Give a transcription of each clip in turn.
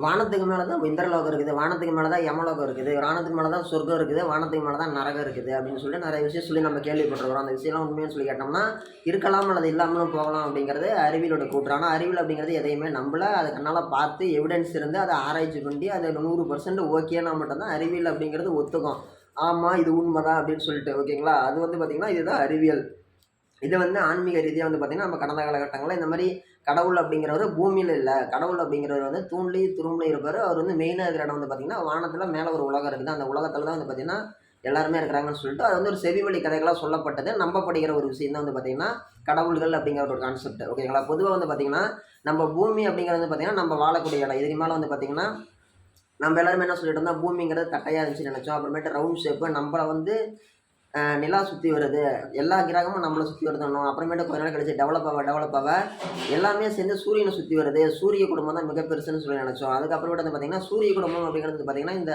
வானத்துக்கு மேலே தான் இந்திரலோகம் இருக்குது, வானத்துக்கு மேலே தான் யமலோகம் இருக்குது, வானத்துக்கு மேலே தான் சொர்க்கம் இருக்குது, வானத்துக்கு மேலே தான் நரகம் இருக்குது அப்படின்னு சொல்லி நிறைய விஷயம் சொல்லி நம்ம கேள்விப்பட்டிருக்கிறோம். அந்த விஷயம்லாம் உண்மைன்னு சொல்லி கேட்டோம்னா இருக்கலாம் அல்லது இல்லாமலும் போகலாம் அப்படிங்கிறது அறிவியலோட கூற்று. ஆனால் அறிவியல் அப்படிங்கிறது எதையுமே நம்பல, அதை கண்ணால் பார்த்து எவிடன்ஸ் இருந்து அதை ஆராய்ச்சி பண்ணி அதை 100% ஓகேனா மட்டும்தான் அறிவியல் அப்படிங்கிறது ஒத்துக்கும். ஆமாம் இது உண்மைதான் அப்படின்னு சொல்லிட்டு ஓகேங்களா. அது பார்த்திங்கன்னா இதுதான் அறிவியல். இதை ஆன்மீக ரீதியாக பார்த்திங்கன்னா நம்ம கடந்த காலகட்டங்களில் இந்த மாதிரி கடவுள் அப்படிங்கிறவர் பூமியில் இல்லை, கடவுள் அப்படிங்கிறவர் தூண்லேயும் துரும்புலையும் இருப்பார். அவர் மெயினாக இருக்கிற இடம் பார்த்திங்கன்னா வானத்தில் மேலே ஒரு உலகம் இருக்குது. அந்த உலகத்தில் தான் பார்த்திங்கன்னா எல்லாருமே இருக்கிறாங்கன்னு சொல்லிட்டு அது ஒரு செவிவழி கதைகளாக சொல்லப்பட்டது, நம்பப்படுகிற ஒரு விஷயம் தான் பார்த்திங்கன்னா கடவுள்கள் அப்படிங்கிற ஒரு கான்செப்ட் ஓகேங்களா. பொதுவாக பார்த்திங்கன்னா நம்ம பூமி அப்படிங்கிறது பார்த்திங்கன்னா நம்ம வாழக்கூடிய இடம். இதுக்கு மேலே பார்த்திங்கன்னா நம்ம எல்லாருமே என்ன சொல்லிட்டு இருந்தோம், பூமிங்கிறது தட்டையாக இருந்துச்சுன்னு நினச்சோம். அப்புறமேட்டு ரவுண்ட் ஷேப்பு, நம்மளை நிலா சுற்றி வருது, எல்லா கிரகமும் நம்மளை சுற்றி வருதணும். அப்புறமேட்டு கொஞ்ச நாள் கழிச்சு டெவலப் ஆக எல்லாமே சேர்ந்து சூரியனை சுற்றி வருது, சூரிய குடும்பம் தான் மிக பெருசுன்னு சொல்லி நினச்சோம். அதுக்கப்புறமேட்டு பார்த்திங்கன்னா சூரிய குடும்பம் அப்படிங்கிறது பார்த்திங்கன்னா இந்த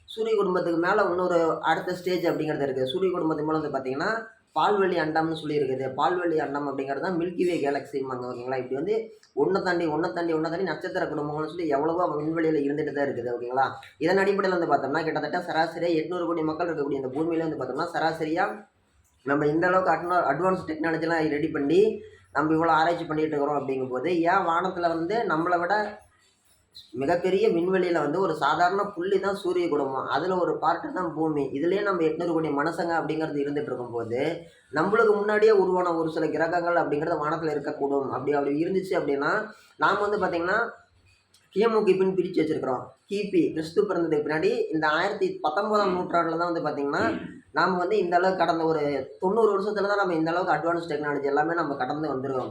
சூரிய குடும்பத்துக்கு மேலே இன்னொரு அடுத்த ஸ்டேஜ் அப்படிங்கிறது இருக்குது. சூரிய குடும்பத்துக்கு மேலே பார்த்திங்கன்னா பால்வெளி அண்டம்னு சொல்லி இருக்குது. பால்வெளி அண்டம் அப்படிங்கிறது தான் மில்கிவே கேலக்சிம்பாங்க ஓகேங்களா. இப்படி ஒன்றை தாண்டி நட்சத்திர குடும்பங்கள்னு சொல்லி எவ்வளவோ விண்வெளியில் இருந்துட்டு தான் இருக்குது ஓகேங்களா. இதன் அடிப்படையில் பார்த்தோம்னா கிட்டத்தட்ட சராசரியாக 800 கோடி மக்கள் இருக்கக்கூடிய இந்த பூமியில் பார்த்தோம்னா சராசரியாக நம்ம இந்த அளவுக்கு அட்வான்ஸ் டெக்னாலஜிலாம் ரெடி பண்ணி நம்ம இவ்வளோ ஆராய்ச்சி பண்ணிகிட்டு இருக்கிறோம். அப்படிங்கும்போது ஏன் வானத்தில் நம்மளை விட மிகப்பெரிய விண்வெளியில் ஒரு சாதாரண புள்ளி தான் சூரிய குடும்பம், அதில் ஒரு பார்ட்டு தான் பூமி. இதுலேயே நம்ம 800 கோடி மனுஷங்க அப்படிங்கிறது இருந்துகிட்டு இருக்கும்போது நம்மளுக்கு முன்னாடியே உருவான ஒரு சில கிரகங்கள் அப்படிங்கிறது வானத்தில் இருக்கக்கூடும். அப்படி இருந்துச்சு அப்படின்னா நாம் பார்த்திங்கன்னா கிமு கிபின்னு பிரித்து வச்சுருக்கிறோம். கிபி கிறிஸ்து பிறந்ததுக்கு பின்னாடி இந்த 19ஆம் நூற்றாண்டில் தான் பார்த்திங்கன்னா நாம் இந்த அளவுக்கு கடந்த ஒரு 90 வருஷத்தில் தான் நம்ம இந்த அளவுக்கு அட்வான்ஸ் டெக்னாலஜி எல்லாமே நம்ம கடந்து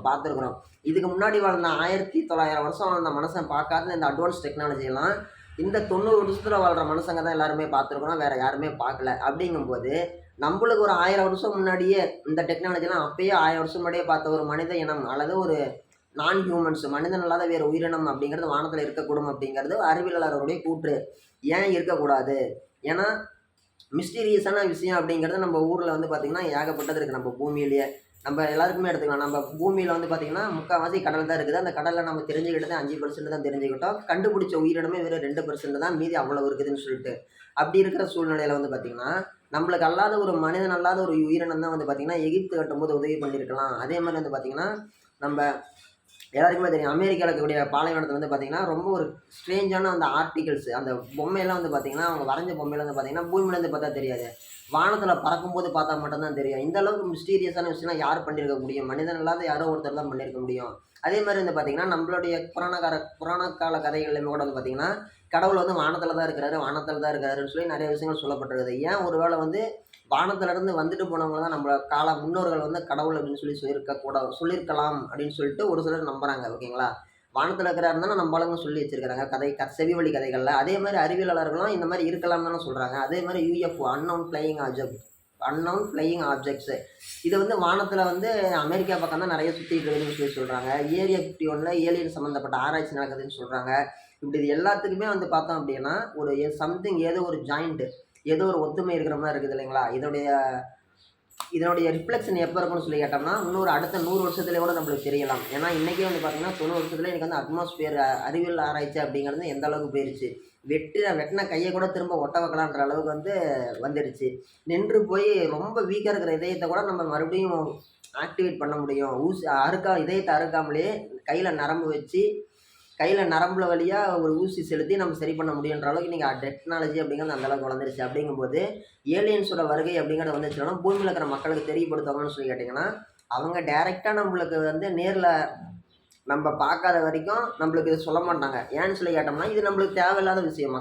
பார்த்துருக்குறோம். இதுக்கு முன்னாடி வாழ்ந்த 1900 வருஷம் வாழ்ந்த மனுஷன் பார்க்காத இந்த அட்வான்ஸ் டெக்னாலஜியெல்லாம் இந்த 90 வருஷத்தில் வாழ்கிற மனுஷங்க தான் எல்லாருமே பார்த்துருக்குறோம், வேறு யாருமே பார்க்கல. அப்படிங்கும்போது நம்மளுக்கு ஒரு 1000 வருஷம் முன்னாடியே இந்த டெக்னாலஜிலாம் அப்பயே 1000 வருஷம் முன்னாடியே பார்த்த ஒரு மனித இனம் அல்லது ஒரு நான் ஹியூமன்ஸ் மனிதன் இல்லாத வேறு உயிரினம் அப்படிங்கிறது வானத்தில் இருக்கக்கூடும் அப்படிங்கிறது அறிவியலாளருடைய கூற்று. ஏன் இருக்கக்கூடாது? ஏன்னா மிஸ்டீரியஸான விஷயம் அப்படிங்கிறது நம்ம ஊரில் பார்த்திங்கன்னா ஏகப்பட்டது இருக்குது. நம்ம பூமியிலேயே நம்ம எல்லாருக்குமே எடுத்துக்கலாம். நம்ம பூமியில் பார்த்திங்கன்னா முக்கால்வாசி கடல் தான் இருக்குது. அந்த கடலில் நம்ம தெரிஞ்சுக்கிட்டது 5% தான் தெரிஞ்சுக்கிட்டோம். கண்டுபிடிச்ச உயிரினமே வெறும் 2% தான், மீதி அவ்வளோ இருக்குதுன்னு சொல்லிட்டு. அப்படி இருக்கிற சூழ்நிலையில் பார்த்திங்கன்னா நம்மளுக்கு அல்லாத ஒரு மனிதன் அல்லாத ஒரு உயிரினம் தான் பார்த்திங்கன்னா எகிப்து கட்டும்போது உதவி பண்ணியிருக்கலாம். அதே மாதிரி பார்த்திங்கன்னா நம்ம எல்லாருக்குமே தெரியும் அமெரிக்காவில் இருக்கக்கூடிய பாலைவனத்தில் பார்த்திங்கன்னா ரொம்ப ஒரு ஸ்ட்ரேஞ்சான அந்த ஆர்டிகல்ஸ், அந்த பொம்மையெல்லாம் பார்த்திங்கன்னா அவங்க வரைஞ்ச பொம்மையில் பார்த்திங்கன்னா பூமியிலேருந்து பார்த்தா தெரியாது, வானத்தில் பறக்கும்போது பார்த்தா மட்டும்தான் தெரியும். இந்த அளவுக்கு மிஸ்டீரியஸான விஷயம்லாம் யார் பண்ணியிருக்க முடியும்? மனிதன் இல்லாத யாரோ ஒருத்தர் தான் பண்ணியிருக்க முடியும். அதே மாதிரி பார்த்திங்கன்னா நம்மளுடைய புராண கால கதைகள்லையுமே கூட பார்த்திங்கன்னா கடவுள் வானத்தில் தான் இருக்கிறாருன்னு சொல்லி நிறைய விஷயங்கள் சொல்லப்பட்டிருக்குது. ஏன் ஒருவேளை வானத்திலிருந்து வந்துட்டு போனவங்க தான் நம்மளோட முன்னோர்கள் கடவுள் அப்படின்னு சொல்லியிருக்கலாம் அப்படின்னு சொல்லிட்டு ஒரு சிலர் நம்புகிறாங்க ஓகேங்களா. வானத்தில் இருக்கிறாருன்னு தானே நம்ம ஆளுங்க சொல்லி வச்சுருக்கிறாங்க செவி வழி கதைகளில். அதே மாதிரி அறிவியலாளர்களும் இந்த மாதிரி இருக்கலாம் தானே சொல்கிறாங்க. அதே மாதிரி யூஎஃப்ஓ அன்னவுன் ஃப்ளையிங் ஆப்ஜெக்ட்ஸு இது வானத்தில் அமெரிக்கா பக்கம் தான் நிறைய சுற்றிட்டு இருக்குதுன்னு சொல்லி சொல்கிறாங்க. ஏரியா 51 ஏலியன் சம்மந்தப்பட்ட ஆராய்ச்சி நடக்குதுன்னு சொல்கிறாங்க. இப்படி இது எல்லாத்துக்குமே பார்த்தோம் அப்படின்னா ஒரு சம்திங் ஏதோ ஒரு ஜாயிண்ட்டு ஏதோ ஒரு ஒத்துமை இருக்கிற மாதிரி இருக்குது இல்லைங்களா. இதனுடைய ரிஃப்ளெக்ஷன் எப்போ இருக்குன்னு சொல்லி கேட்டோம்னா அடுத்த 100 வருஷத்துலேயே கூட நம்மளுக்கு தெரியலாம். ஏன்னா இன்றைக்கே பார்த்திங்கன்னா 90 வருஷத்துல எனக்கு அட்மாஸ்பியர் அறிவியல் ஆராய்ச்சி அப்படிங்கிறது எந்த அளவுக்கு போயிடுச்சு. வெட்டின கையை கூட திரும்ப ஒட்ட வைக்கலான்ற அளவுக்கு வந்துடுச்சு. நின்று போய் ரொம்ப வீக்காக இருக்கிற இதயத்தை கூட நம்ம மறுபடியும் ஆக்டிவேட் பண்ண முடியும். இதயத்தை அறுக்காமலே கையில் நரம்புல வழியாக ஒரு ஊசி செலுத்தி நம்ம சரி பண்ண முடியுன்ற அளவுக்கு நீங்கள் டெக்னாலஜி அப்படிங்கிறது அந்தளவுக்கு வளர்ந்துருச்சு. அப்படிங்கும்போது ஏலியன்ஸோட வருகை அப்படிங்கிறது வந்துச்சுன்னா பூமியில் இருக்கிற மக்களுக்கு தெரியப்படுத்துவாங்கன்னு சொல்லி கேட்டிங்கன்னா அவங்க டைரெக்டாக நம்மளுக்கு நேரில் நம்ம பார்க்காத வரைக்கும் நம்மளுக்கு இது சொல்ல மாட்டாங்க. ஏன்னு சொல்லி கேட்டோம்னா இது நம்மளுக்கு தேவையில்லாத விஷயம்.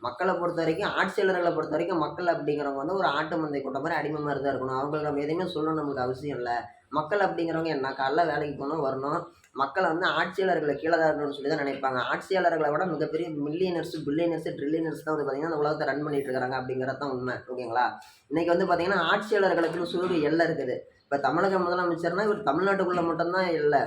மக்களை பொறுத்த வரைக்கும் ஆட்சியாளர்களை பொறுத்த வரைக்கும் மக்கள் அப்படிங்கிறவங்க ஒரு ஆட்டு மந்தை கொண்ட மாதிரி அடிமை மாதிரி தான் இருக்கணும். அவங்களுக்கு நம்ம எதையுமே சொல்லணும் நம்மளுக்கு அவசியம் இல்லை. மக்கள் அப்படிங்கிறவங்க என்ன காலைல வேலைக்கு போகணும் வரணும், மக்களை ஆட்சியாளர்களை கீழே தான் இருக்கணும்னு சொல்லி தான் நினைப்பாங்க. ஆட்சியாளர்களை விட மிகப்பெரிய மில்லியனர்ஸ் பில்லியனர்ஸ் ட்ரில்லியனர்ஸ் தான் பார்த்திங்கன்னா அந்த உலகத்தை ரன் பண்ணிட்டு இருக்காங்க அப்படிங்கிறது தான் உண்மை ஓகேங்களா. இன்றைக்கி பார்த்திங்கன்னா ஆட்சியாளர்களுக்குன்னு சொல்லி ஒரு எல்லை இருக்குது. இப்போ தமிழக முதலமைச்சர்னால் இவர் தமிழ்நாட்டுக்குள்ளே மட்டும்தான் இல்லை,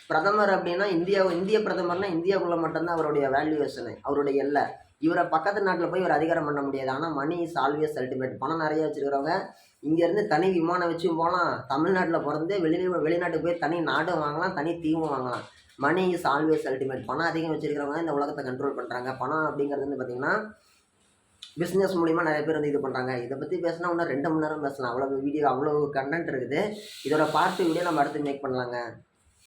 பிரதமர் அப்படின்னா இந்திய பிரதமர்னா இந்தியாவுக்குள்ளே மட்டும்தான் அவருடைய வேல்யூவேஷனு அவருடைய எல்லை. இவரை பக்கத்து நாட்டில் போய் இவர் அதிகாரம் பண்ண முடியாது. ஆனால் மணி இஸ் ஆல்வேஸ் அல்டிமேட். பணம் நிறைய வச்சுருக்கிறவங்க இங்கேருந்து தனி விமானம் வச்சும் போகலாம், தமிழ்நாட்டில் பிறந்து வெளிநாட்டுக்கு போய் தனி நாடும் வாங்கலாம், தனி தீவும் வாங்கலாம். Money is always ultimate. பணம் அதிகம் வச்சிருக்கிறவங்க இந்த உலகத்தை கண்ட்ரோல் பண்ணுறாங்க. பணம் அப்படிங்கிறது வந்து பார்த்திங்கன்னா பிஸ்னஸ் மூலிமா நிறைய பேர் வந்து இது பண்ணுறாங்க. இதை பற்றி பேசினா இன்னும் 2 மணி நேரம் பேசலாம். அவ்வளோ வீடியோ, அவ்வளோ கண்டென்ட் இருக்குது. இதோட பார்ட் வீடியோ நம்ம அடுத்து மேக் பண்ணலாங்க.